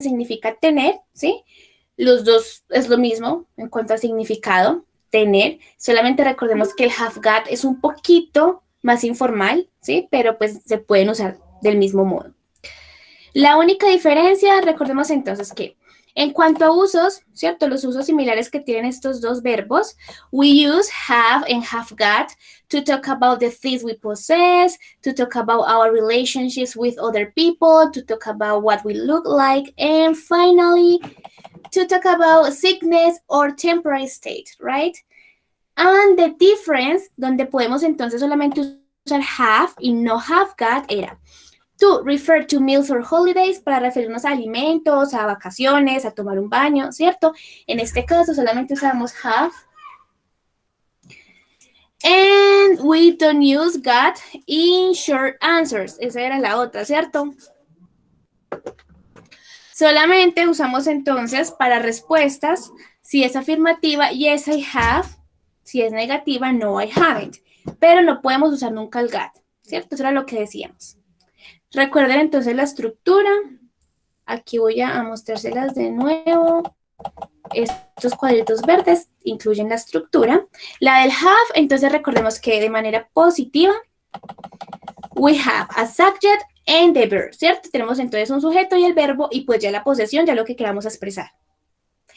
significa tener, ¿sí? Los dos es lo mismo en cuanto a significado, tener. Solamente recordemos que el have got es un poquito más informal, ¿sí? Pero pues se pueden usar del mismo modo. La única diferencia, recordemos entonces que en cuanto a usos, ¿cierto? Los usos similares que tienen estos dos verbos, we use have and have got to talk about the things we possess, to talk about our relationships with other people, to talk about what we look like, and finally, to talk about sickness or temporary state, right? And the difference, donde podemos entonces solamente usar have y no have got, era to refer to meals or holidays, para referirnos a alimentos, a vacaciones, a tomar un baño, ¿cierto? En este caso solamente usamos have. And we don't use got in short answers. Esa era la otra, ¿cierto? Solamente usamos entonces para respuestas, si es afirmativa, yes, I have. Si es negativa, no, I haven't. Pero no podemos usar nunca el got, ¿cierto? Eso era lo que decíamos. Recuerden entonces la estructura. Aquí voy a mostrárselas de nuevo. Estos cuadritos verdes incluyen la estructura. La del have, entonces recordemos que de manera positiva, we have a subject and the verb, ¿cierto? Tenemos entonces un sujeto y el verbo y pues ya la posesión, ya lo que queramos expresar.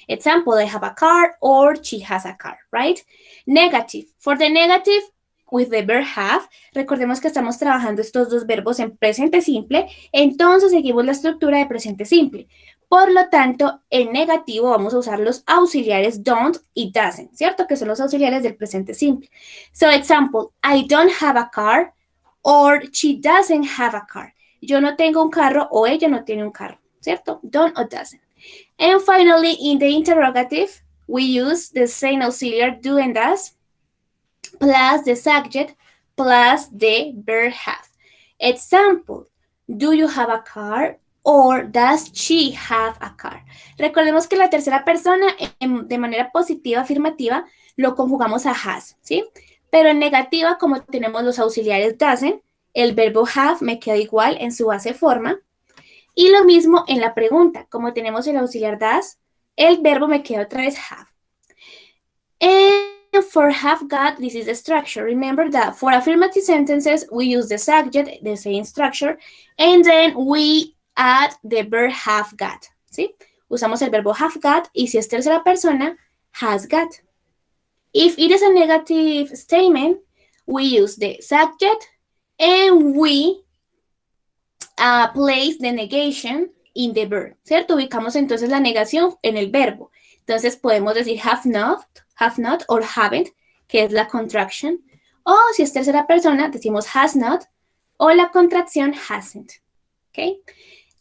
Example, I have a car or she has a car, right? Negative. For the negative, with the verb have, recordemos que estamos trabajando estos dos verbos en presente simple, entonces seguimos la estructura de presente simple. Por lo tanto, en negativo vamos a usar los auxiliares don't y doesn't, ¿cierto? Que son los auxiliares del presente simple. So, example, I don't have a car or she doesn't have a car. Yo no tengo un carro o ella no tiene un carro, ¿cierto? Don't or doesn't. And finally, in the interrogative, we use the same auxiliar do and does plus the subject plus the verb have. Example, do you have a car or does she have a car? Recordemos que la tercera persona de manera positiva, afirmativa, lo conjugamos a has, ¿sí? Pero en negativa, como tenemos los auxiliares doesn't, el verbo have me queda igual en su base forma. Y lo mismo en la pregunta, como tenemos el auxiliar does, el verbo me queda otra vez have. And for have got, this is the structure. Remember that for affirmative sentences, we use the subject, the same structure, and then we add the verb have got, ¿sí? Usamos el verbo have got, y si es tercera persona, has got. If it is a negative statement, we use the subject, and we place the negation in the verb, ¿cierto? Ubicamos entonces la negación en el verbo. Entonces podemos decir have not, or haven't, que es la contraction. O si es tercera persona, decimos has not, o la contracción hasn't. ¿Ok?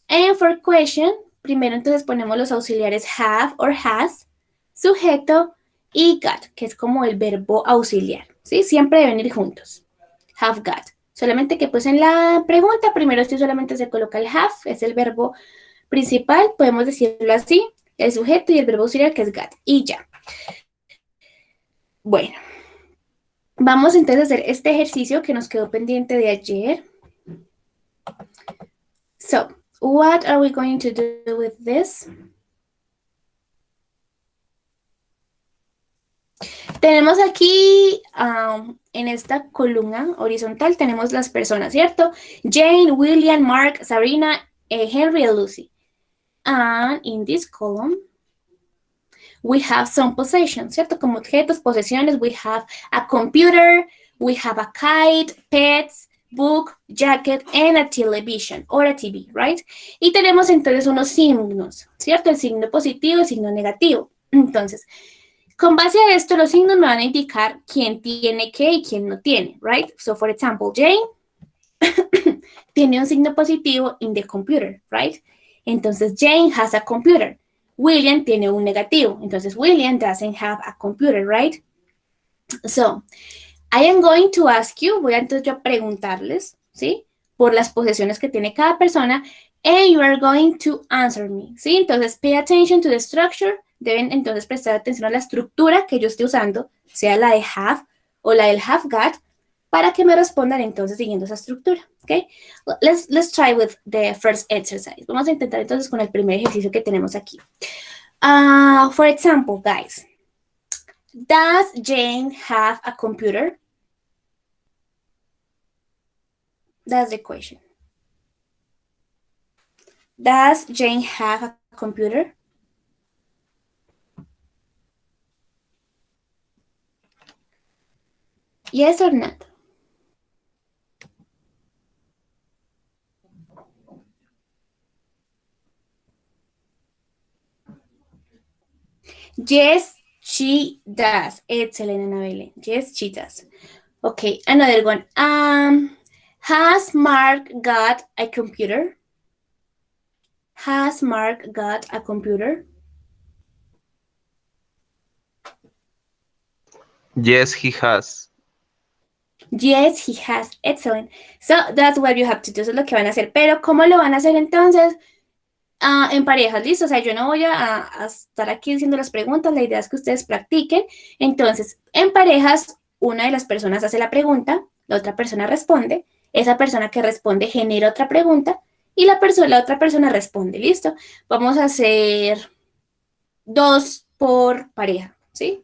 And for question, primero entonces ponemos los auxiliares have or has, sujeto, y got, que es como el verbo auxiliar, ¿sí? Siempre deben ir juntos. Have got. Solamente que pues en la pregunta, primero esto solamente se coloca el have, es el verbo principal, podemos decirlo así, el sujeto y el verbo auxiliar que es got, y ya. Bueno, vamos entonces a hacer este ejercicio que nos quedó pendiente de ayer. So, what are we going to do with this? Tenemos aquí, en esta columna horizontal, tenemos las personas, ¿cierto? Jane, William, Mark, Sarina, Henry, and Lucy. And in this column, we have some possessions, ¿cierto? Como objetos, posesiones, we have a computer, we have a kite, pets, book, jacket, and a television, or a TV, right? Y tenemos entonces unos signos, ¿cierto? El signo positivo y el signo negativo. Entonces, con base a esto, los signos me van a indicar quién tiene qué y quién no tiene, right? So, for example, Jane tiene un signo positivo in the computer, right? Entonces, Jane has a computer. William tiene un negativo. Entonces, William doesn't have a computer, right? So, I am going to ask you, voy a entonces yo a preguntarles, ¿sí? Por las posesiones que tiene cada persona, and you are going to answer me, ¿sí? Entonces, pay attention to the structure. Deben entonces prestar atención a la estructura que yo esté usando, sea la de have o la del have got, para que me respondan entonces siguiendo esa estructura, ¿ok? Let's try with the first exercise. Vamos a intentar entonces con el primer ejercicio que tenemos aquí. For example, guys, does Jane have a computer? That's the question. Does Jane have a computer? Yes or not? Yes, she does. Excellent, Annabelle. Yes, she does. Okay, another one. Has Mark got a computer? Has Mark got a computer? Yes, he has. Yes, he has. Excellent. So that's what you have to do. Eso es lo que van a hacer. Pero ¿cómo lo van a hacer entonces? En parejas, ¿listo? O sea, yo no voy a estar aquí diciendo las preguntas. La idea es que ustedes practiquen. Entonces, en parejas, una de las personas hace la pregunta, la otra persona responde. Esa persona que responde genera otra pregunta y la otra persona responde. ¿Listo? Vamos a hacer 2 por pareja, ¿sí?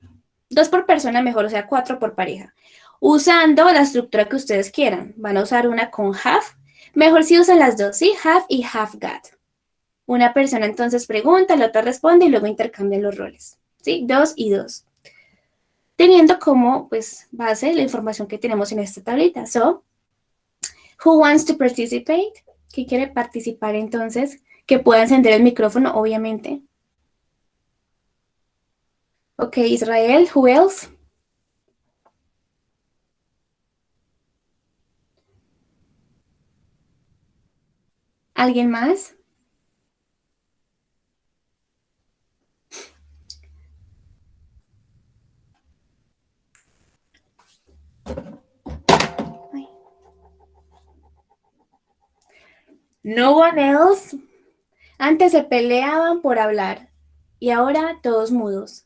2 por persona mejor, o sea, 4 por pareja. Usando la estructura que ustedes quieran. Van a usar una con have. Mejor si usan las dos, ¿sí? Have y have got. Una persona entonces pregunta, la otra responde y luego intercambian los roles, ¿sí? 2 y 2. Teniendo como, pues, base la información que tenemos en esta tablita. So, who wants to participate? ¿Quién quiere participar entonces? Que pueda encender el micrófono, obviamente. Ok, Israel, who else? ¿Alguien más? No one else. Antes se peleaban por hablar y ahora todos mudos.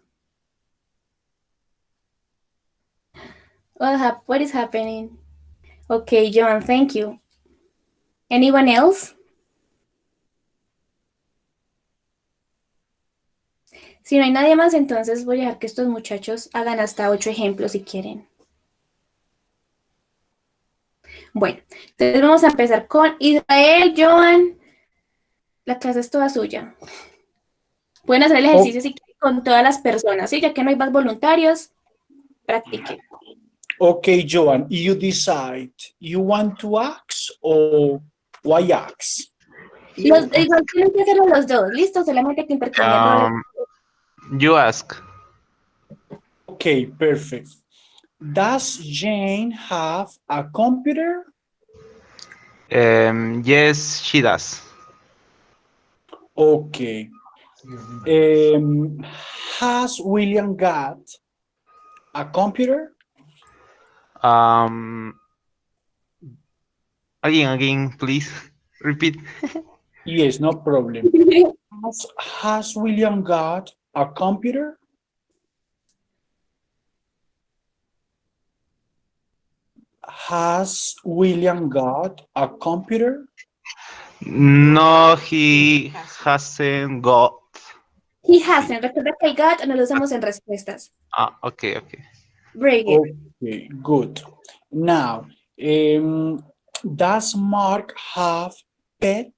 What is happening? Okay, John, thank you. Anyone else? Si no hay nadie más, entonces voy a dejar que estos muchachos hagan hasta 8 ejemplos si quieren. Bueno, entonces vamos a empezar con Israel, Joan. La clase es toda suya. Pueden hacer el ejercicio si quieren con todas las personas, ¿sí? Ya que no hay más voluntarios, practiquen. Okay, Joan, you decide. You want to ask or why ask? Igual tienen que hacerlo los dos, ¿listo? Solamente que intercambian roles. You ask. Okay, perfect. Does Jane have a computer? Yes, she does. Okay. Has William got a computer? Again, please repeat. Yes, no problem. Has William got a computer? Has William got a computer? No, he hasn't got. He hasn't. Recuerda que el got no lo usamos en respuestas. Okay. Very good. Okay, good. Now, does Mark have pet?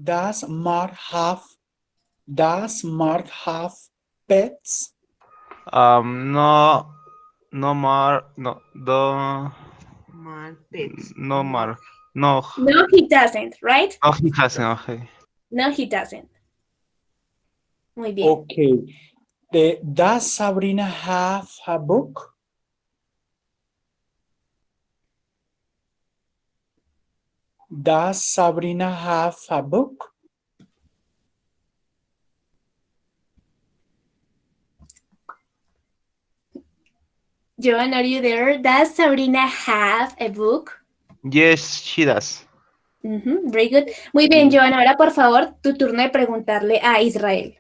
Does Mark have pets? No more. No, no more. No, No, he doesn't, right? no, he hasn't. Okay. No, he doesn't. Muy bien. Okay. Does Sabrina have a book? Does Sabrina have a book? Joan, are you there? Does Sabrina have a book? Yes, she does. Very good. Muy bien, Joan. Ahora, por favor, tu turno de preguntarle a Israel.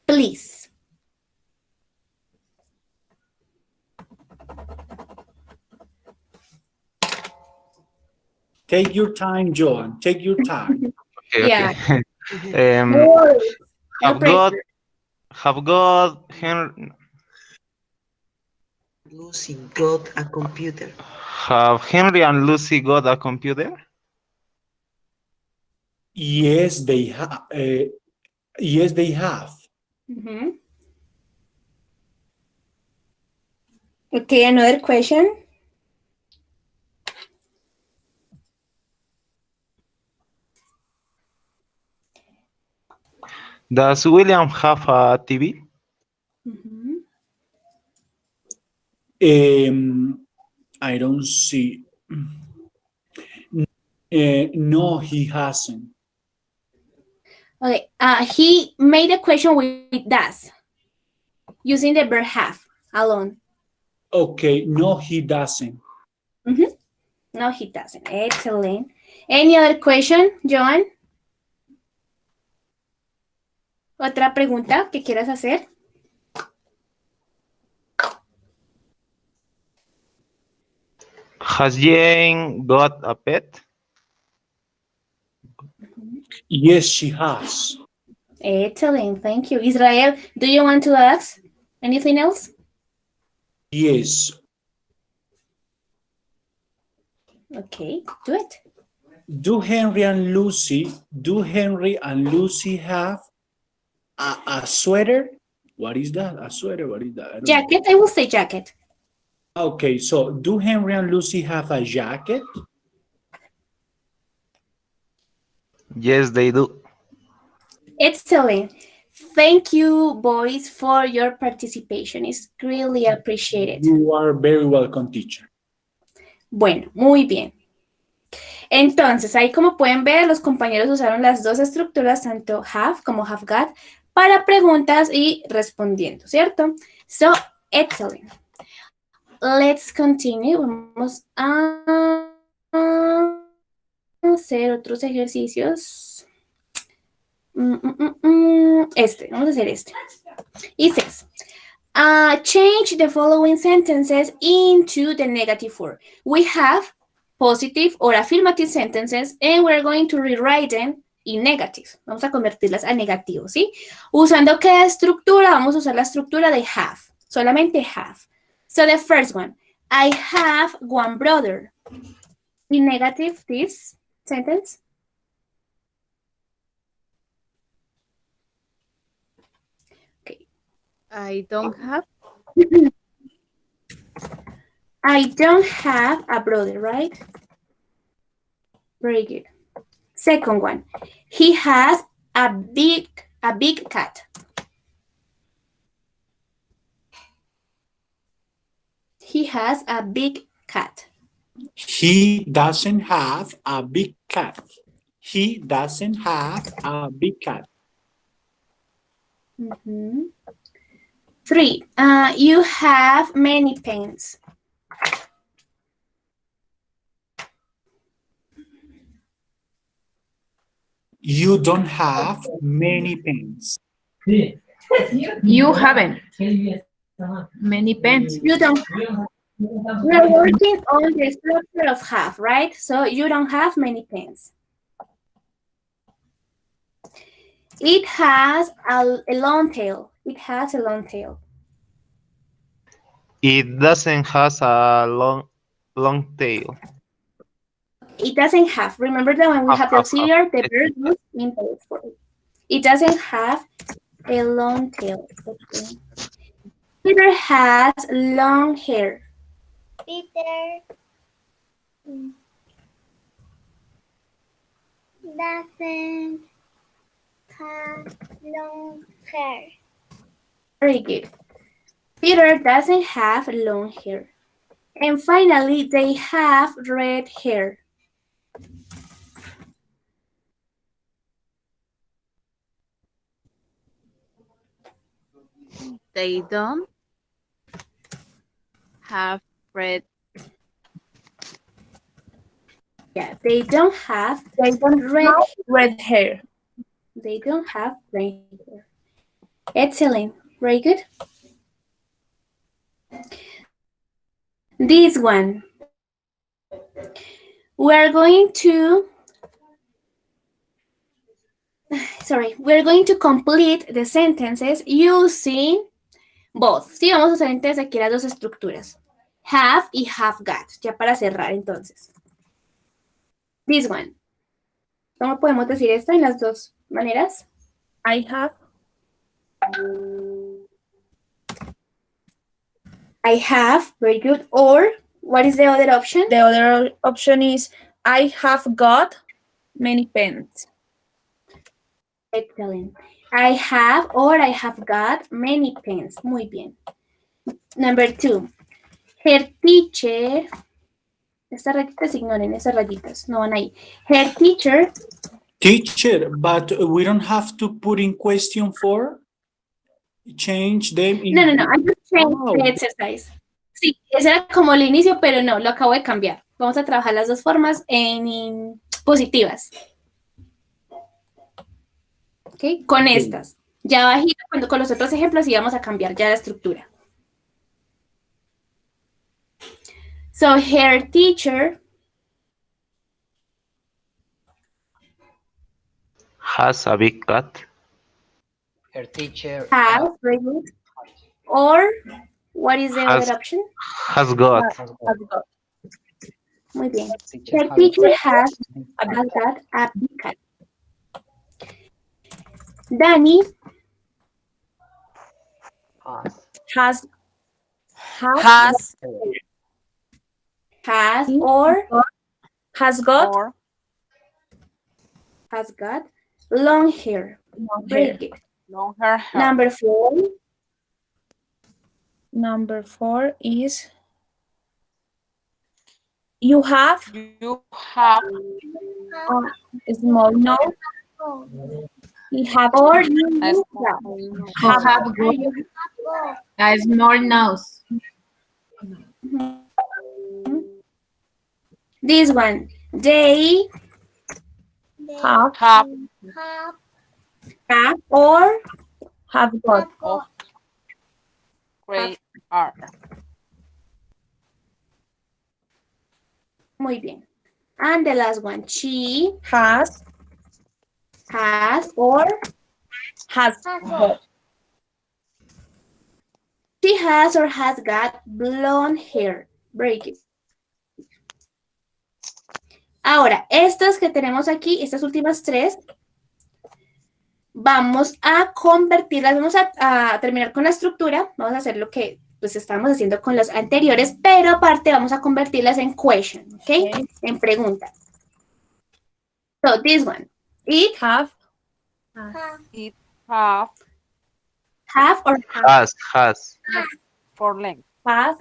Please. Take your time, Joan. Take your time. Okay, Yeah. okay. No um, worries. No have got pressure. have got Henry Lucy got a computer. have Henry and Lucy got a computer? Yes, they have. Yes, they have. Mhm. Okay, another question. Does William have a TV? Mhm. I don't see. No, he hasn't. Okay, he made a question with does, using the verb have alone. Okay, no, he doesn't. Mhm. No, he doesn't. Excellent. Any other question, Joan? ¿Otra pregunta que quieras hacer? Has Jane got a pet? Yes, she has. Excellent. Thank you. Israel, do you want to ask anything else? Yes. Okay, do it. Do Henry and Lucy have a sweater? What is that? A sweater? What is that? I don't know. Jacket, I will say jacket. Okay, so do Henry and Lucy have a jacket? Yes, they do. Excellent. Thank you, boys, for your participation. It's really appreciated. You are very welcome, teacher. Bueno, muy bien. Entonces, ahí como pueden ver, los compañeros usaron las dos estructuras, tanto have como have got, para preguntas y respondiendo, ¿cierto? So, excellent. Let's continue. Vamos a hacer otros ejercicios. Vamos a hacer este. It says, change the following sentences into the negative form. We have positive or affirmative sentences and we're going to rewrite them in negative. Vamos a convertirlas a negativo, ¿sí? Usando qué estructura? Vamos a usar la estructura de have. Solamente have. So the first one, I have one brother. In negative, this sentence. Okay. I don't have. I don't have a brother, right? Very good. Second one, he has a big cat. He has a big cat. He doesn't have a big cat. He doesn't have a big cat. Mhm. Three, you have many pens. You don't have many pens. You haven't many pens. You don't. We're working on the structure of have, right? So you don't have many pens. It has a long tail. It has a long tail. It doesn't has a long tail. It doesn't have. Remember that when we have the Have. auxiliary, the verb goes in place for it. It doesn't have a long tail. Okay. Peter has long hair. Peter doesn't have long hair. Very good. Peter doesn't have long hair. And finally, they have red hair. They don't have red. Yeah, they don't have red hair. They don't have red hair. Excellent. Very good. This one. We're going to complete the sentences using both. Sí, vamos a usar entonces aquí las dos estructuras. Have y have got. Ya para cerrar entonces. This one. ¿Cómo podemos decir esto en las dos maneras? I have. I have, very good. Or, what is the other option? The other option is I have got many pens. Excellent. I have or I have got many pens. Muy bien. Number 2. Her teacher. Estas rayitas ignoren, esas rayitas. No van ahí. Her teacher. Teacher, but we don't have to put in question for change them in. No. I just changed Oh. the exercise. Sí, ese era como el inicio, pero no, lo acabo de cambiar. Vamos a trabajar las dos formas en positivas. ¿Ok? Con estas. Ya bajito, cuando con los otros ejemplos íbamos a cambiar ya la estructura. So, her teacher Has a big cat. Her teacher has, very good. Or, what is the Has- other option? Has got. has got. Muy bien. Teacher The has teacher got. has got a big cat. Danny Has. has or Has got has got long hair. Very hair. good. Long hair. Number 4. Number 4 is you have You have a small nose. He have Or a you small have a small nose. this one. They Have have have or have got of gray hair. muy bien. And the last one. She has or got. she has or has got blonde hair. Very good. Ahora, estas que tenemos aquí, estas últimas 3, vamos a convertirlas, vamos a terminar con la estructura, vamos a hacer lo que pues estábamos haciendo con las anteriores, pero aparte vamos a convertirlas en question, ¿ok? En preguntas. So, this one. It Have It have have or Has. four legs. has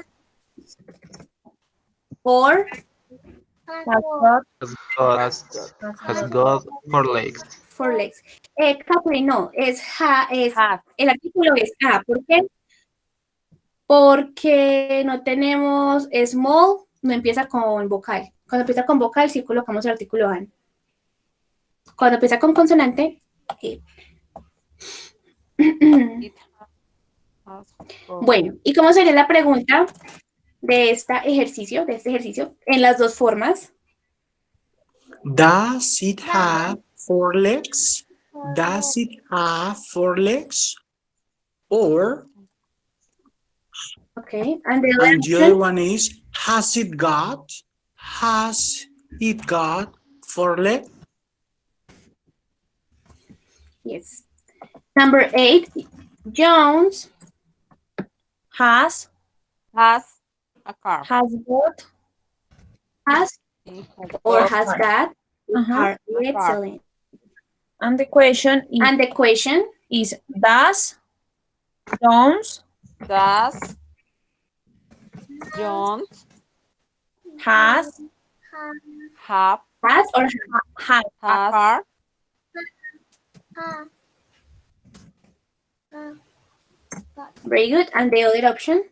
or has got Has got 4 legs. 4 legs. Catherine, no, es Has. el artículo es a. ¿Por qué? Porque no tenemos small, no empieza con vocal. Cuando empieza con vocal, sí colocamos el artículo an. Cuando empieza con consonante, It has four. bueno, ¿y cómo sería la pregunta de este ejercicio, en las dos formas? Does it have 4 legs? Does it have 4 legs? Or, Okay, and the other and the other option? one is, has it got 4 legs? Yes. Number 8, Jones has A car. got has He or got has got a Uh-huh. car. Excellent. and the question And the question? is does Jones Does John has have Has or has a car? very good. And the other option?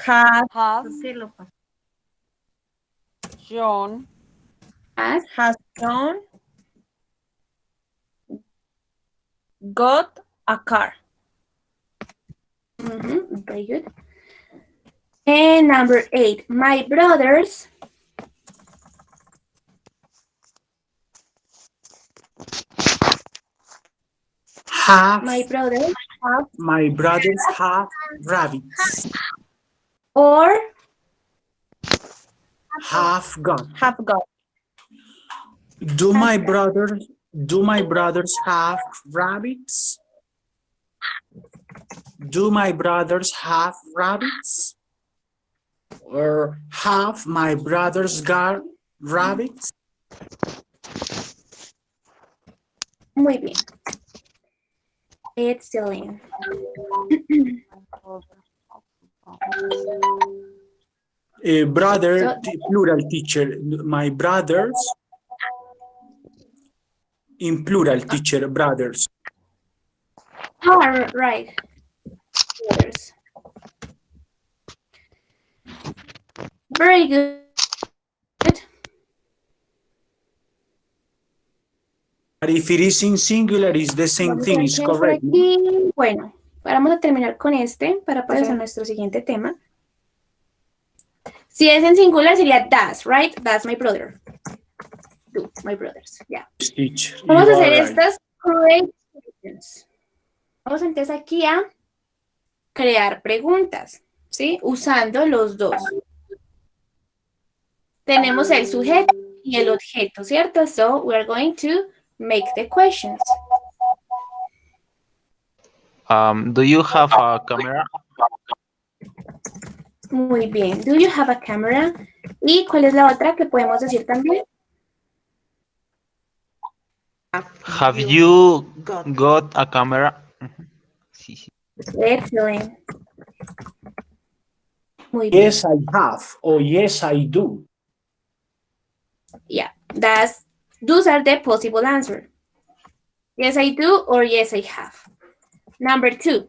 has John Has John got a car. Very good. And number 8, my brothers My brothers have rabbits. or Have got. Have got. Do my brothers have rabbits? Do my brothers have rabbits? Or have my brothers got rabbits? Muy bien. Excellent. Brother, So- plural teacher. My brothers. In plural teacher, brothers. Oh, right. Brothers. Very good. But if it is in singular, it's the same Vamos a thing, ver it's qué hay por correct. no? aquí. Bueno, vamos a terminar con este para pasar a nuestro siguiente tema. Si es en singular sería das, right? That's my brother. Do, my brothers, yeah. Teacher, Vamos you a hacer are right. estas creations. Vamos entonces aquí a crear preguntas, ¿sí? Usando los dos. Tenemos el sujeto y el objeto, ¿cierto? So, we are going to make the questions. Do you have a camera? Muy bien. Do you have a camera? ¿Y cuál es la otra que podemos decir también? Have you got a camera? Sí, sí. Excellent. Muy bien. Yes, I have. Or yes, I do. Yeah, those are the possible answers. Yes, I do, or yes, I have. Number 2.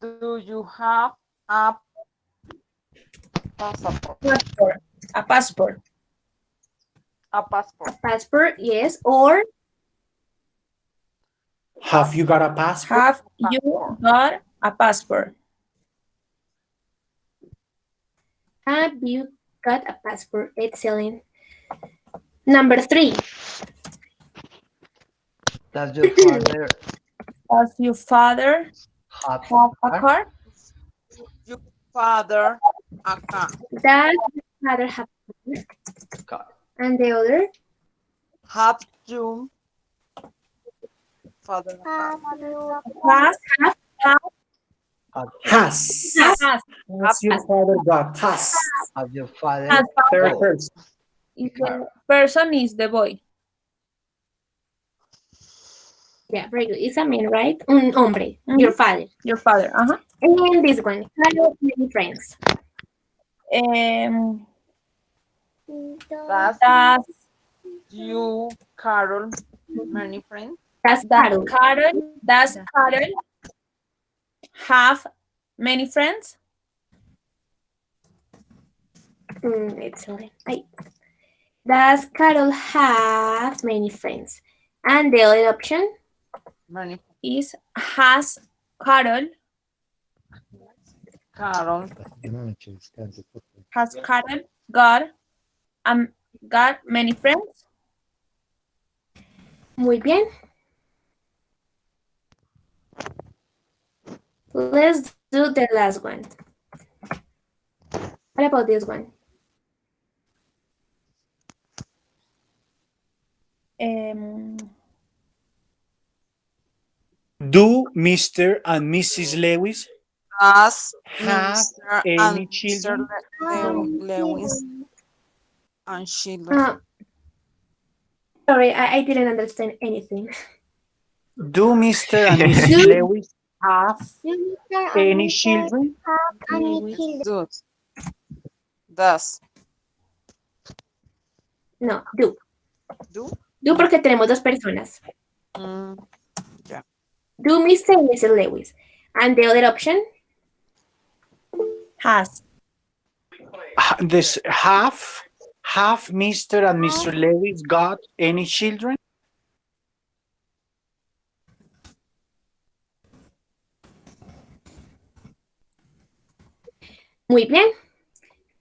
Do you have a passport? Passport. A passport. A passport. Passport, yes, or Have you got a passport? Have you got a passport? have you got a passport? Excellent. Number 3. Does your father Does your father have have a car? Your father a car. Does your father have a car? And the other? Have you father a car? Has. Has. Has. Has your father got? Has. Have your father Has. Third person. The person is the boy. Yeah, very good. It's a man, right? Un hombre, your father. Your father. And this one, have many friends. Does Does you, Carol, many friends? That's Carol. Does Carol have many friends? Excellent. Does Carol have many friends? And the other option? Many Is has Carol Carol. has Carol got many friends? Muy bien. Let's do the last one. What about this one? Do Mr. and Mrs. Lewis Does have Mr. any and Mr. children? Lewis and children? Sorry, I didn't understand anything. Do Mr. and Mrs. Lewis have any children? Does. No, do. Do? Do porque tenemos dos personas. Do Mr. and Mrs. Lewis. And the other option? Has. This have Mr. and Mr. Lewis got any children? Muy bien.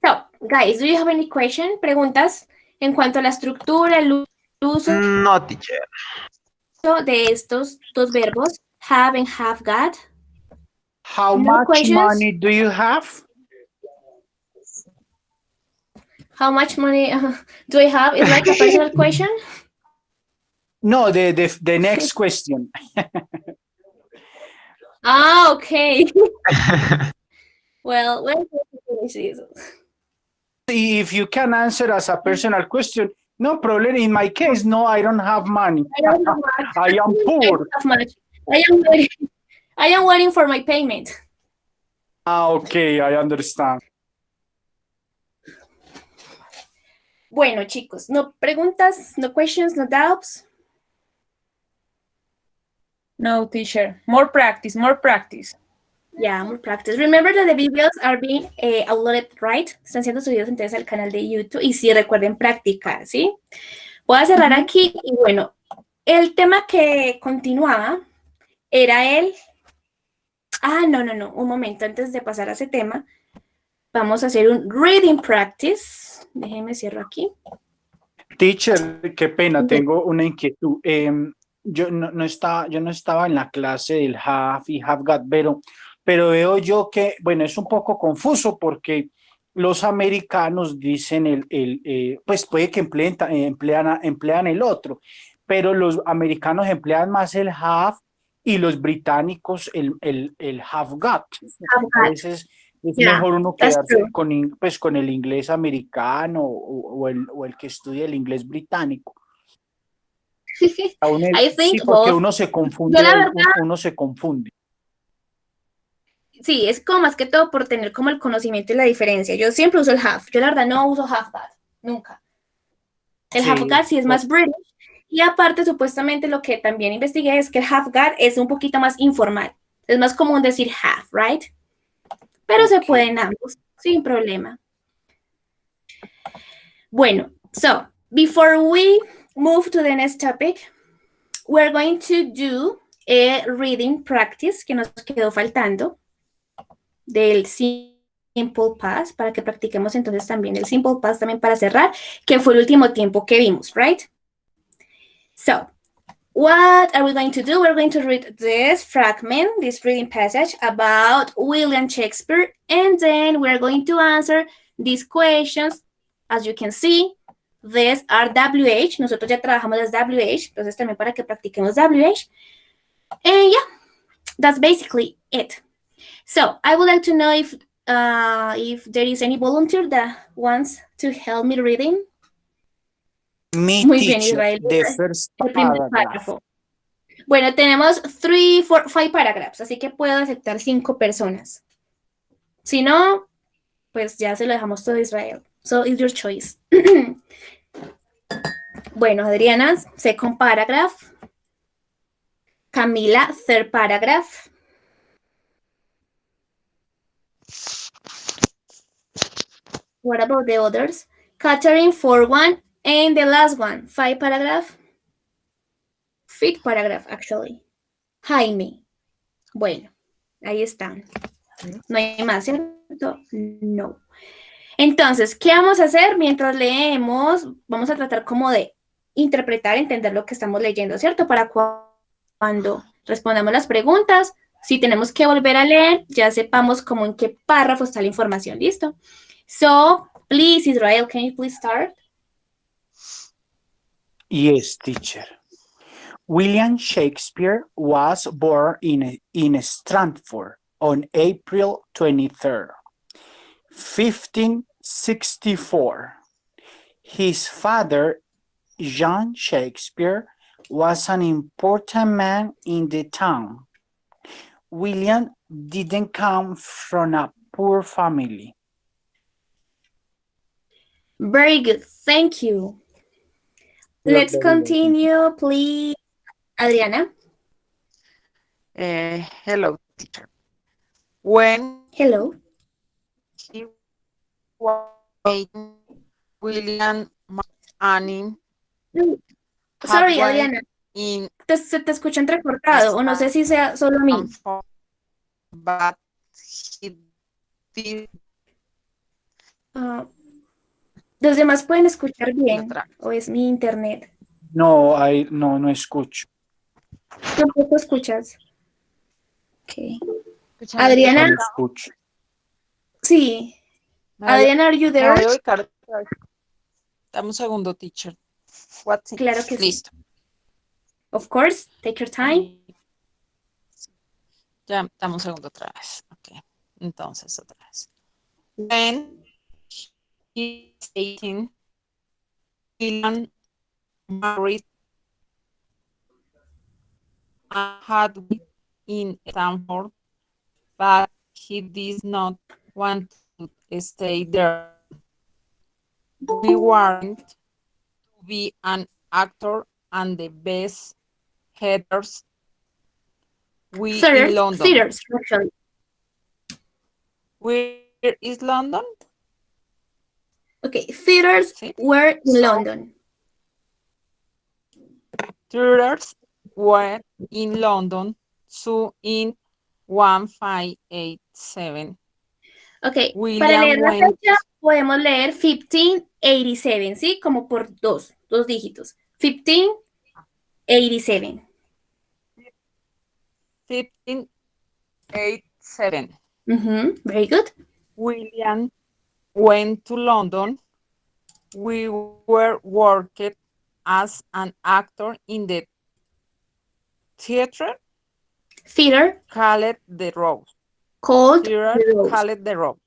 So, guys, do you have any question? Preguntas en cuanto a la estructura, el uso No, teacher. de estos dos verbos, have and have got. How No much questions? money do you have? How much money do I have? Is like a personal question. No, the next question. Ah, okay. Well, let's finish this. If you can answer as a personal question, no problem. In my case, no, I don't have money. I don't have much. I am I poor. don't have much. I am waiting for my payment. Ah, okay, I understand. Bueno, chicos, no preguntas, no questions, no doubts. No, teacher. More practice, more practice. Yeah, more practice. Remember that the videos are being uploaded, right? Están siendo subidos entonces al canal de YouTube. Y sí, recuerden practicar, ¿sí? Voy a cerrar aquí. Y bueno, el tema que continuaba era el... Ah, no. Un momento. Antes de pasar a ese tema, vamos a hacer un reading practice. Déjenme cierro aquí. Teacher, qué pena, tengo una inquietud. Yo no estaba en la clase del have y have got, pero veo yo que, bueno, es un poco confuso porque los americanos dicen pues puede que emplean el otro, pero los americanos emplean más el have y los británicos el have got. A veces es mejor uno quedarse con el inglés americano o el que estudia el inglés británico. I think Sí, porque both. uno se confunde, Yo la verdad, uno se confunde. sí, es como más que todo por tener como el conocimiento y la diferencia. Yo siempre uso el have. Yo la verdad no uso have got, nunca. El have got sí es más British. Y aparte, supuestamente lo que también investigué es que el have got es un poquito más informal. Es más común decir have, right? Pero se pueden ambos, sin problema. Bueno, so, before we move to the next topic, we're going to do a reading practice que nos quedó faltando del simple past, para que practiquemos entonces también el simple past también para cerrar, que fue el último tiempo que vimos, right? So, what are we going to do? We're going to read this fragment, this reading passage about William Shakespeare, and then we're going to answer these questions. As you can see, these are WH. Nosotros ya trabajamos las WH, entonces también para que practiquemos WH. And yeah, that's basically it. So I would like to know if there is any volunteer that wants to help me reading. Mi Muy bien, teacher, Israel. the first El primer paragraph. párrafo. Bueno, tenemos 3, 4, 5 paragraphs, así que puedo aceptar 5 personas. Si no, pues ya se lo dejamos todo a Israel. So it's your choice. Bueno, Adriana, second paragraph. Camila, third paragraph. What about the others? Catherine, fourth one. And the last one, 5 paragraph. 5th paragraph, actually. Jaime. Bueno, ahí están. No hay más, ¿cierto? No. Entonces, ¿qué vamos a hacer mientras leemos? Vamos a tratar como de interpretar, entender lo que estamos leyendo, ¿cierto? Para cuando respondamos las preguntas, si tenemos que volver a leer, ya sepamos como en qué párrafo está la información, ¿listo? So, please, Israel, can you please start? Yes, teacher. William Shakespeare was born in Stratford on April 23rd, 1564. His father, John Shakespeare, was an important man in the town. William didn't come from a poor family. Very good, thank you. Let's continue, please. Adriana. Hello, teacher. When Hello. he was making William Annie Sorry, had Adriana. in Se te escucha entrecortado, o no sé si sea solo a mí. but he did Ah, ¿los demás pueden escuchar Y bien? otra. ¿O es mi internet? No, no escucho. Tampoco escuchas. Ok. Escúchame, Adriana, No escucho. sí. ¿me oye? Adriana, are you ¿Me there? oye ubicar? Dame un segundo, teacher. What's it? Claro que sí. Listo. Of course, take your time. Y ya, dame un segundo otra vez. Ok. Entonces, otra vez. When he was 18, Dylan married and had with in Stanford, but he did not want to stay there. We wanted to be an actor and the best headers we in London. Theaters, actually. Where is London? Okay, theaters Sí. were in So, London. theaters were in London, so in 1587. Ok, para William leer la went, fecha podemos leer 1587, ¿sí? Como por dos dígitos. 1587. 1587. Very good. William went to London. We were worked as an actor in the theater Theater called the Rose. called Theater the Rose. called the Rose.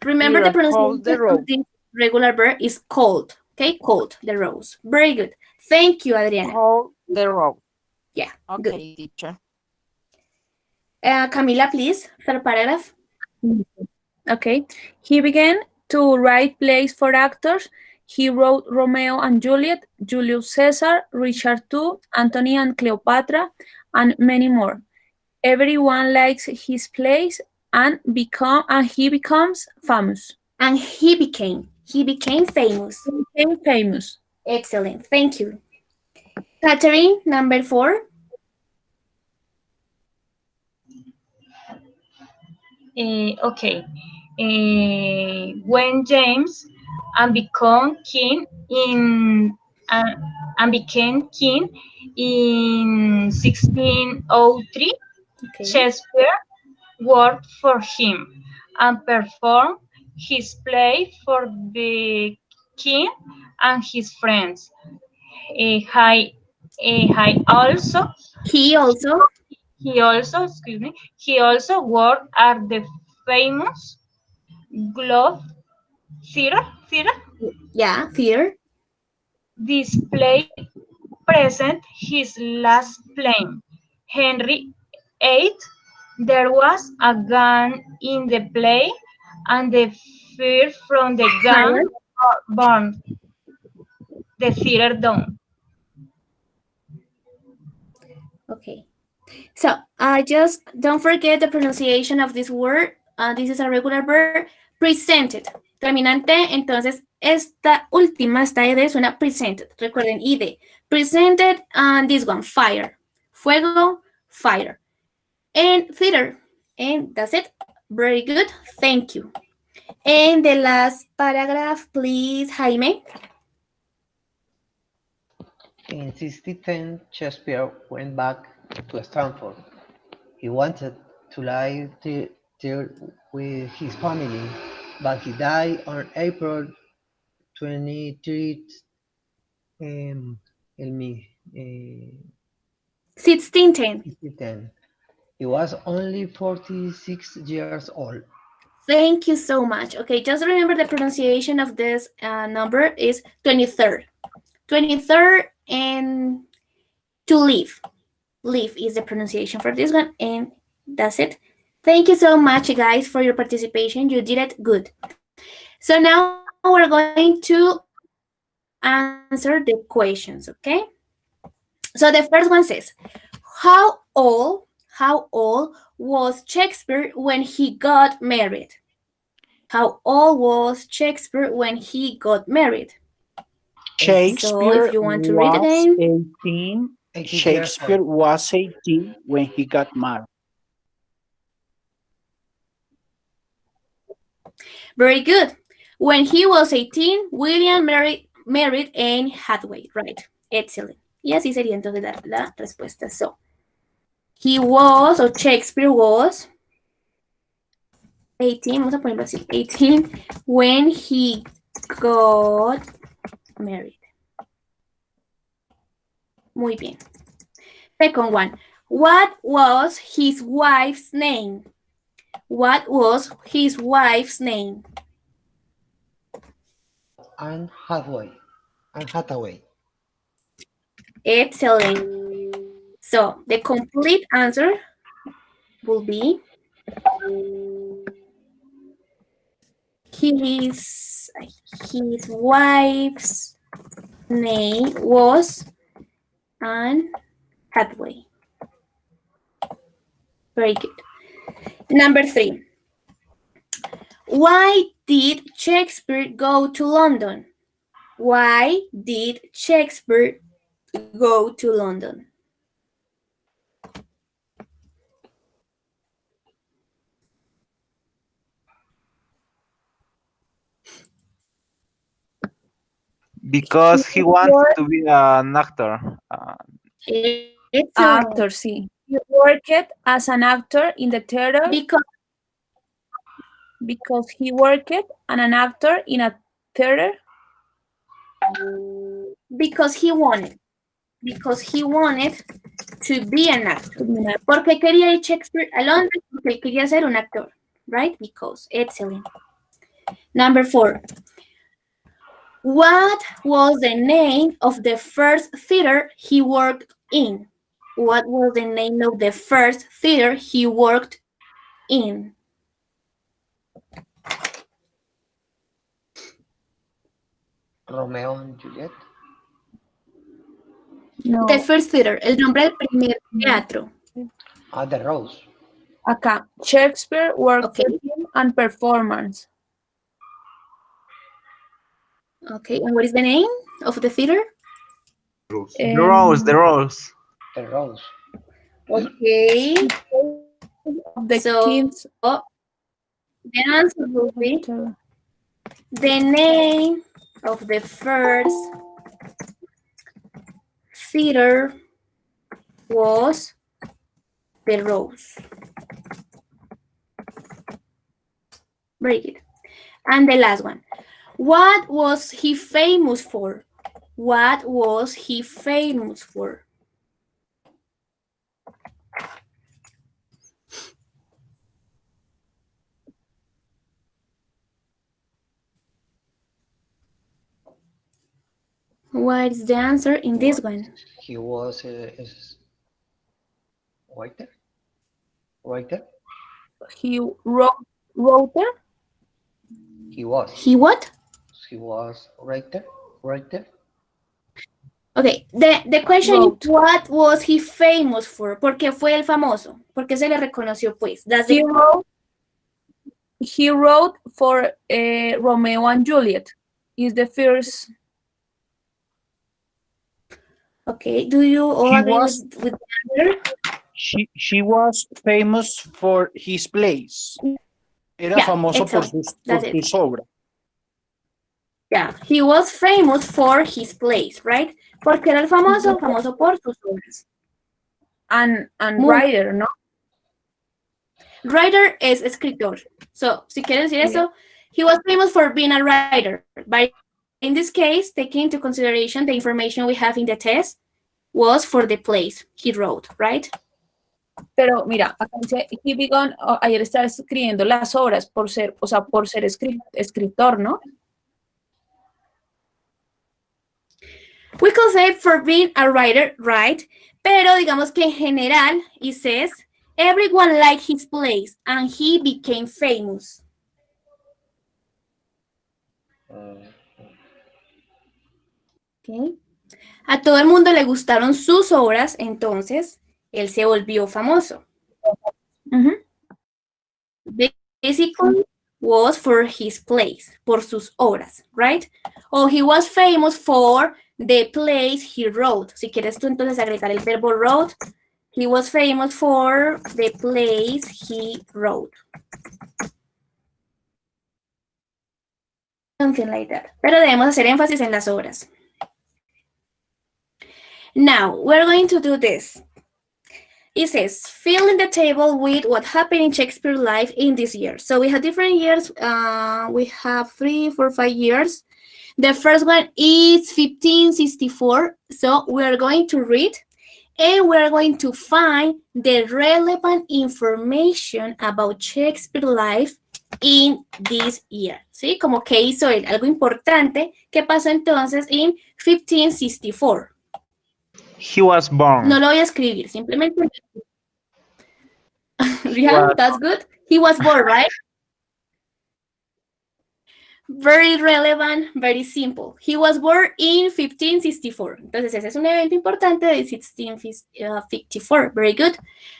Remember the Theater called the pronunciation Rose. of this regular verb is called. Okay, called the Rose. Very good. Thank you, Adriana. Called the Rose. Yeah, good. Okay, teacher. Camila, please, third paragraph. Okay. He began to write plays for actors. He wrote Romeo and Juliet, Julius Caesar, Richard II, Antony and Cleopatra, and many more. Everyone likes his plays and he becomes famous. And he became famous. He became famous. Excellent. Thank you. Catherine, number 4. Okay. When James and become king in uh, and became king in 1603, Okay. Shakespeare worked for him and performed his play for the king and his friends. I also He also, excuse me, he also worked at the famous Globe Theater. yeah, theater. This play present his last play, Henry VIII. There was a gun in the play, and the fear from the gun Fire. burned the theater down. Okay. So, just don't forget the pronunciation of this word. This is a regular verb. Presented. Terminante. Entonces, esta última, esta ed suena presented. Recuerden, id. Presented, and this one, fire. Fuego, fire. And theater. And that's it. Very good. Thank you. And the last paragraph, please, Jaime. In 1610, Shakespeare went back to Stanford. He wanted to live there with his family, but he died on April 23rd, eh, 1610. 1610. He was only 46 years old. Thank you so much. Okay, just remember the pronunciation of this number is 23rd. 23rd and to live. Live is the pronunciation for this one, and that's it. Thank you so much, guys, for your participation. You did it good. So now we're going to answer the questions, okay? So the first one says, how old was Shakespeare when he got married? How old was Shakespeare when he got married? So if Shakespeare you want to read was again, 18. 18 years Shakespeare old. was 18 when he got married. Very good. When he was 18, William married Anne Hathaway. Right. Excellent. Y así sería entonces la respuesta. So, he was, o Shakespeare was, 18, vamos a ponerlo así, 18 when he got married. Muy bien. Second one. What was his wife's name? What was his wife's name? Anne Hathaway. Anne Hathaway. Excellent. So, the complete answer will be his wife's name was Anne Hathaway. Very good. Number 3. Why did Shakespeare go to London? Why did Shakespeare go to London? Because he wants to be an actor. Actor, sí. He worked as an actor in the theater because he worked as an actor in a theater. Because he wanted to be an actor. Porque quería ir Shakespeare a Londres, porque él quería ser un actor, right? Because, excellent. Number 4. What was the name of the first theater he worked in? What was the name of the first theater he worked in? Romeo and Juliet. No. The first theater, el nombre del primer teatro. The Rose. Acá, Shakespeare worked for him and performance. Okay, and what is the name of the theater? The Rose. The Rose. Okay. The King's. The answer will be the name of the first theater was the Rose. Very good. And the last one. What was he famous for? What was he famous for? What is the answer in this one? He was a writer. He wrote it. He was. He what? He was writer. Okay, the question is, what was he famous for? ¿Por qué fue el famoso? ¿Por qué se le reconoció, pues? He wrote for Romeo and Juliet. Is the first. Okay, do you all agree with the answer? She was famous for his plays. Era famoso por sus obras. Yeah, he was famous for his plays, right? Porque era el famoso por sus obras. And writer, ¿no? Writer es escritor. So, si quieres decir eso, he was famous for being a writer. But in this case, taking into consideration the information we have in the test, was for the plays he wrote, right? Pero mira, acá dice, he began, ayer estaba escribiendo las obras por ser, escritor, ¿no? We could say for being a writer, right? Pero digamos que en general, it says, everyone liked his plays and he became famous. Okay. A todo el mundo le gustaron sus obras, entonces él se volvió famoso. Basically, was for his plays, por sus obras, right? Or he was famous for the plays he wrote. Si quieres tú entonces agregar el verbo wrote, he was famous for the plays he wrote. Something like that. Pero debemos hacer énfasis en las obras. Now, we're going to do this. It says, fill in the table with what happened in Shakespeare's life in this year. So we have different years. We have 3, 4, 5 years. The first one is 1564. So we are going to read and we are going to find the relevant information about Shakespeare's life in this year. ¿Sí? Como que hizo él, algo importante que pasó entonces en 1564. He was born. No lo voy a escribir, simplemente. Yeah, that's good. He was born, right? Very relevant, very simple. He was born in 1564. Entonces, ese es un evento importante de 1654. Very good.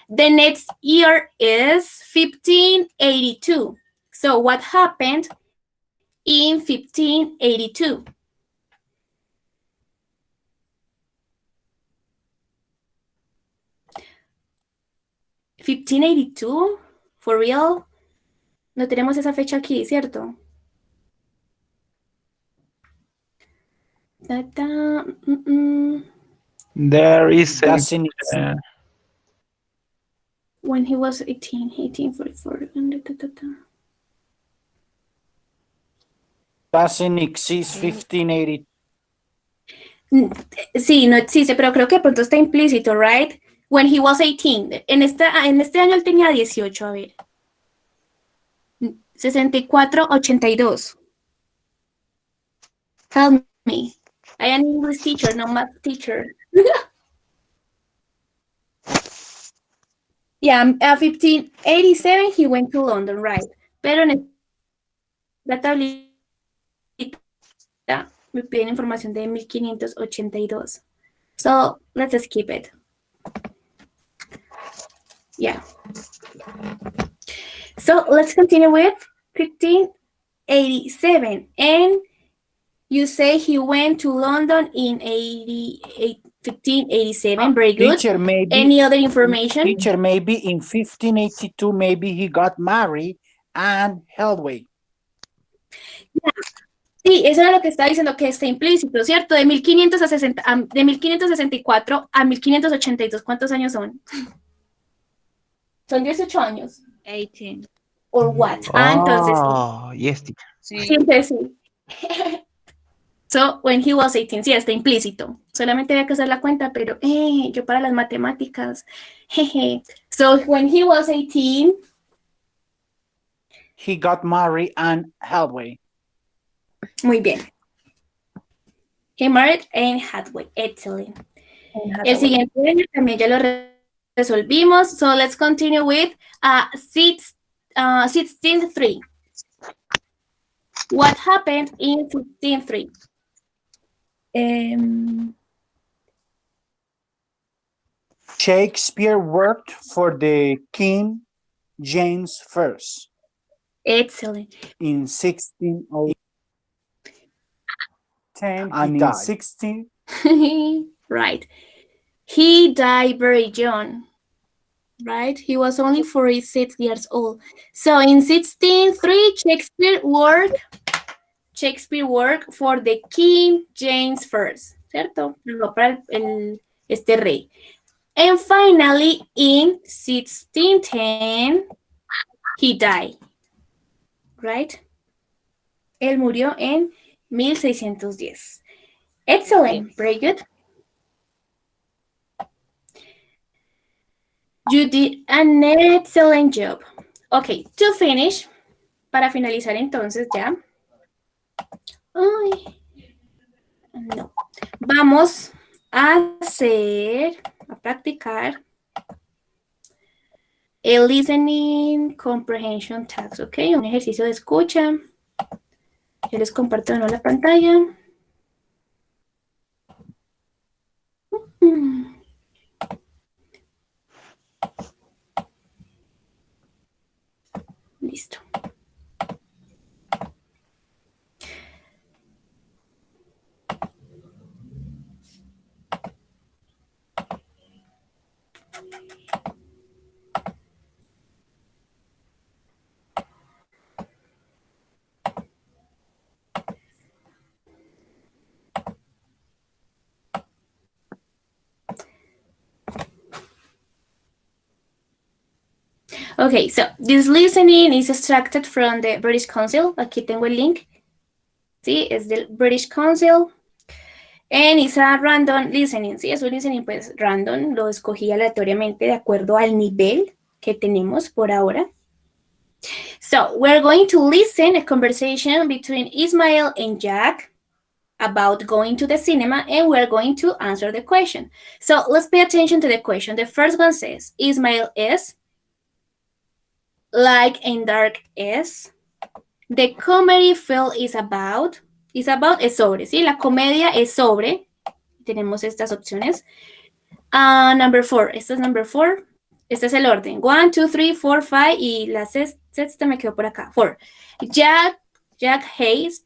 The next year is 1582. So, what happened in 1582? ¿1582? For real? No tenemos esa fecha aquí, ¿cierto? There is a, Doesn't When he was 1844. doesn't exist 1580. Sí, no existe, pero creo que de pronto está implícito, right? When he was 18. En este año él tenía 18, a ver. 64-82. Help me. I am an English teacher, no math teacher. Yeah, 1587 he went to London, right? Pero en la tablita me piden información de 1582. So, let's skip it. Yeah. So, let's continue with 1587. And you say he went to London in 1587. Very good. Teacher, maybe, Any other information? Teacher, maybe in 1582, maybe he got married and Hellway. Sí, eso era lo que estaba diciendo, que está implícito, ¿cierto? De 1564 a 1582, ¿cuántos años son? Son 18 años. 18. ¿Or what? Entonces sí. Oh, yes, teacher. Sí. Siempre sí. So, when he was 18, sí, está implícito. Solamente había que hacer la cuenta, pero yo para las matemáticas. Jeje. So, when he was 18, He got married and Hellway. muy bien. He married Anne Hathaway. Excellent. El siguiente año también ya lo resolvimos. So, let's continue with 1603. What happened in 1603? Shakespeare worked for the King James I Excellent. in 1610 and in 16. Right. He died very young, right? He was only 46 years old. So in 1603, Shakespeare worked for the King James I, ¿cierto? Para este rey. And finally, in 1610, he died, right? Él murió en 1610. Excellent, very good. You did an excellent job. Okay, to finish, para finalizar entonces ya. Ay, no. Vamos a practicar el listening comprehension task, ¿ok? Un ejercicio de escucha. Yo les comparto de nuevo la pantalla. Listo. Okay, so this listening is extracted from the British Council. Aquí tengo el link. Sí, es del British Council. And it's a random listening. Sí, es un listening pues random. Lo escogí aleatoriamente de acuerdo al nivel que tenemos por ahora. So we're going to listen a conversation between Ismael and Jack about going to the cinema, and we're going to answer the question. So let's pay attention to the question. The first one says, Ismael is, like and dark is, the comedy film is about es sobre, ¿sí? La comedia es sobre, tenemos estas opciones. Number 4, esta es number 4. Este es el orden. 1, 2, 3, 4, 5 y la sexta me quedó por acá. 4. Jack hates,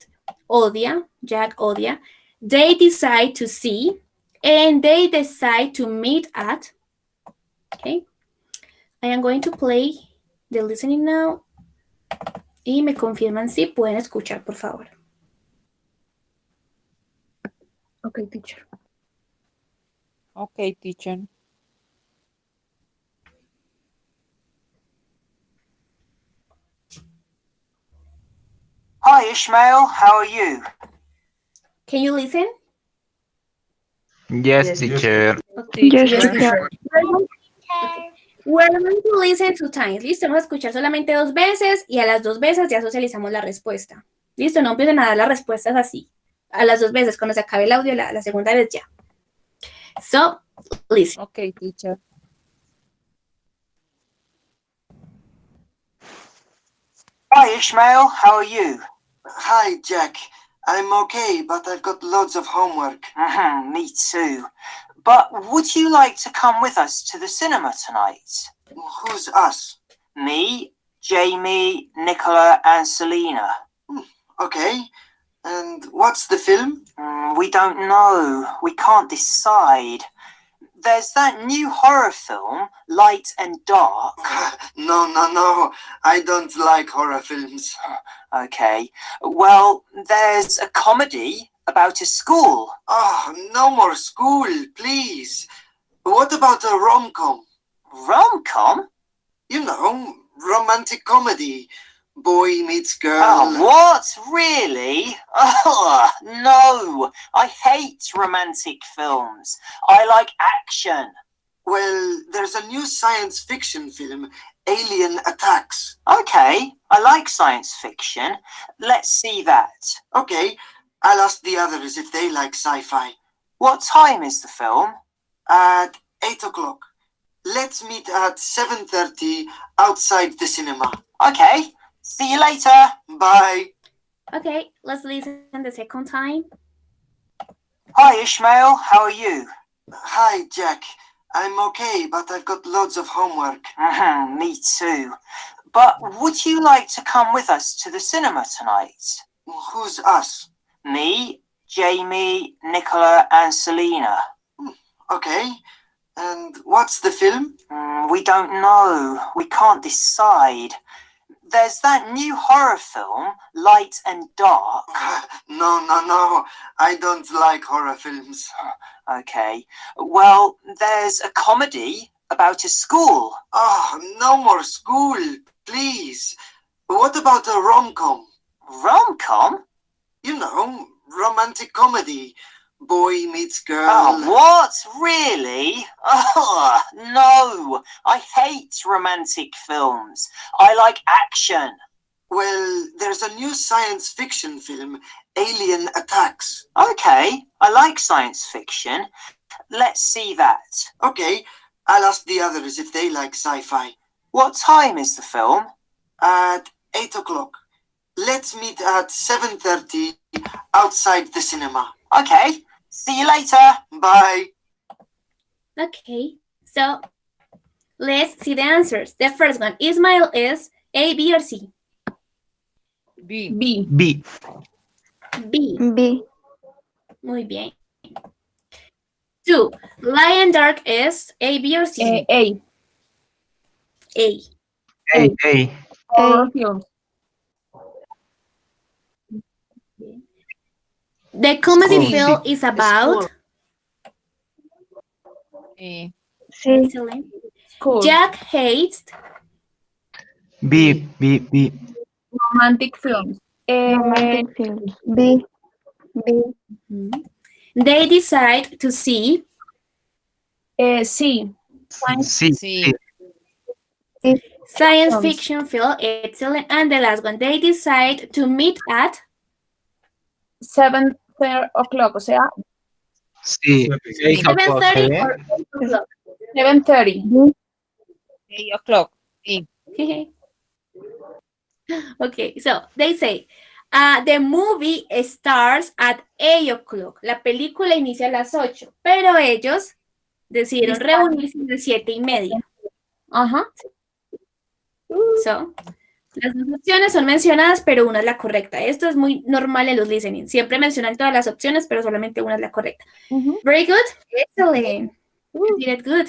Jack odia. They decide to see and they decide to meet at. Okay. I am going to play the listening now. Y me confirman si pueden escuchar, por favor. Okay, teacher. Okay, teacher. Hi, Ishmael. How are you? Can you listen? Yes, teacher. Okay. Yes, Teacher. teacher. We're going to listen 2 times. Listo, vamos a escuchar solamente 2 veces y a las 2 veces ya socializamos la respuesta. Listo, no empiecen a dar las respuestas así. A las 2 veces, cuando se acabe el audio, la segunda vez ya. So, listen. Okay, teacher. Hi, Ishmael. How are you? Hi, Jack. I'm okay, but I've got loads of homework. Me too. But would you like to come with us to the cinema tonight? Who's us? Me, Jamie, Nicola, and Selena. Okay. And what's the film? We don't know. We can't decide. There's that new horror film, Light and Dark. No. I don't like horror films. Okay. Well, there's a comedy about a school. Oh, no more school, please. What about a rom-com? Rom-com? You know, romantic comedy. Boy meets girl. Oh, what? Really? Oh, no. I hate romantic films. I like action. Well, there's a new science fiction film, Alien Attacks. Okay, I like science fiction. Let's see that. Okay, I'll ask the others if they like sci-fi. What time is the film? At 8 o'clock. Let's meet at 7:30 outside the cinema. Okay. See you later. Bye. Okay, let's listen the second time. Hi, Ishmael. How are you? Hi, Jack. I'm okay, but I've got loads of homework. Me too. But would you like to come with us to the cinema tonight? Who's us? Me, Jamie, Nicola, and Selena. Okay. And what's the film? We don't know. We can't decide. There's that new horror film, Light and Dark. No. I don't like horror films. Okay. Well, there's a comedy about a school. Oh, no more school, please. What about a rom-com? Rom-com? You know, romantic comedy. Boy meets girl. Oh, what? Really? Oh, no. I hate romantic films. I like action. Well, there's a new science fiction film, Alien Attacks. Okay, I like science fiction. Let's see that. Okay, I'll ask the others if they like sci-fi. What time is the film? At 8 o'clock. Let's meet at 7:30 outside the cinema. Okay, see you later. Bye. Okay, so let's see the answers. The first one, Ismael is A, B, or C? B. B. B. B. B. Muy bien. 2, Lion Dark is A, B, or C? A. A. A. Horror films. The comedy School. film is about? A. C. Excellent. School. Jack hates? B, B, B. Romantic films. Romantic films. B. B. They decide to see. C. Science C, Sí. C. Science films. fiction film, excellent. And the last one, they decide to meet at 7 o'clock, o sea, C. 8 o'clock 7:30 a.m. or 8 o'clock. 7:30. 8 o'clock. Sí. Okay, so they say, the movie starts at 8 o'clock. La película inicia a las 8, pero ellos decidieron reunirse a las 7:30. Ajá. So, las dos opciones son mencionadas, pero una es la correcta. Esto es muy normal en los listening. Siempre mencionan todas las opciones, pero solamente una es la correcta. Very good. Excellent. You did it good.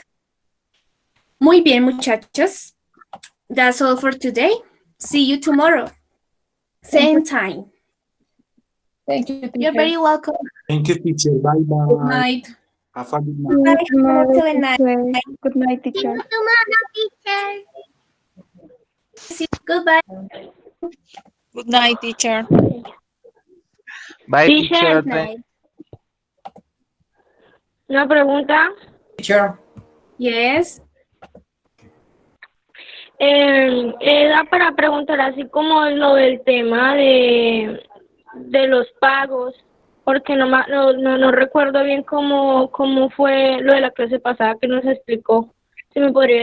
Muy bien, muchachos. That's all for today. See you tomorrow. Same time. Thank you, teacher. You're very welcome. Thank you, teacher. Bye bye. Good night. Have a good night. See you Bye. tomorrow, Excellent night. teacher. Good night, See teacher. you tomorrow, teacher. Goodbye. Good night, teacher. Bye, Teacher. teacher. Good night. Una pregunta. Yes. Era para preguntar así como lo del tema de los pagos, porque no recuerdo bien cómo fue lo de la clase pasada que nos explicó. Si me podría